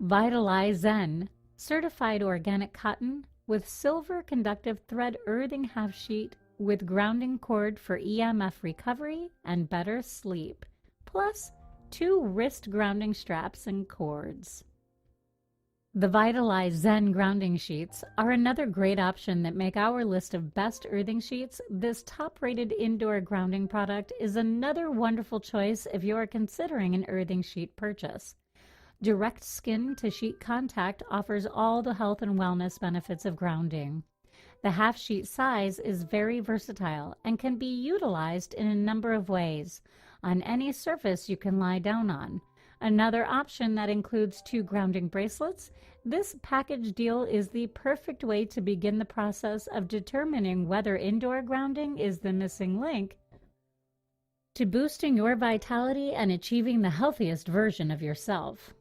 VitaliZEN certified organic cotton with silver conductive thread earthing half sheet with grounding cord for EMF recovery and better sleep, plus 2 wrist grounding straps and cords. The VitaliZEN Grounding Sheets are another great option that make our list of best earthing sheets. This top-rated indoor grounding product is another wonderful choice if you are considering an earthing sheet purchase. Direct skin to sheet contact offers all the health and wellness benefits of grounding. The half sheet size is very versatile and can be utilized in a number of ways on any surface you can lie down on. Another option that includes 2 grounding bracelets. This package deal is the perfect way to begin the process of determining whether indoor grounding is the missing link to boosting your vitality and achieving the healthiest version of yourself.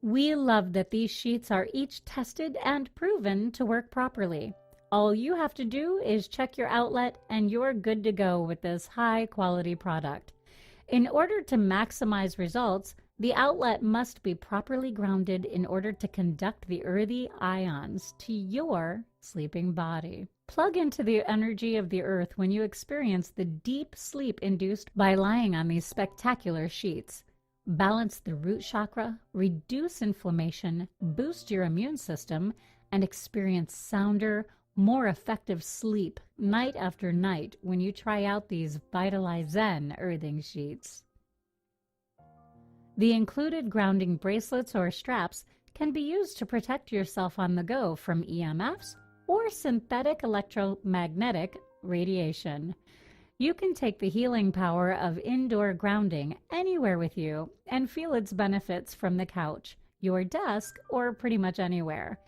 We love that these sheets are each tested and proven to work properly. All you have to do is check your outlet and you're good to go with this high-quality product. In order to maximize results, the outlet must be properly grounded in order to conduct the earthy ions to your sleeping body. Plug into the energy of the earth when you experience the deep sleep induced by lying on these spectacular sheets. Balance the root chakra, reduce inflammation, boost your immune system, and experience sounder, more effective sleep night after night when you try out these VitaliZEN earthing sheets. The included grounding bracelets or straps can be used to protect yourself on the go from EMFs or synthetic electromagnetic radiation. You can take the healing power of indoor grounding anywhere with you and feel its benefits from the couch, your desk, or pretty much anywhere.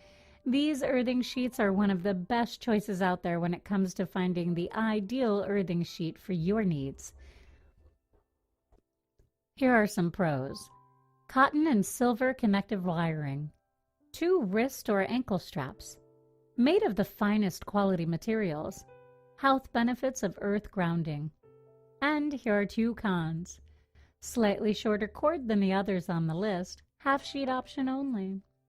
These earthing sheets are one of the best choices out there when it comes to finding the ideal earthing sheet for your needs. Here are some pros. Cotton and silver connective wiring. 2 wrist or ankle straps. Made of the finest quality materials. Health benefits of earth grounding. And here are 2 cons. Slightly shorter cord than the others on the list, half sheet option only.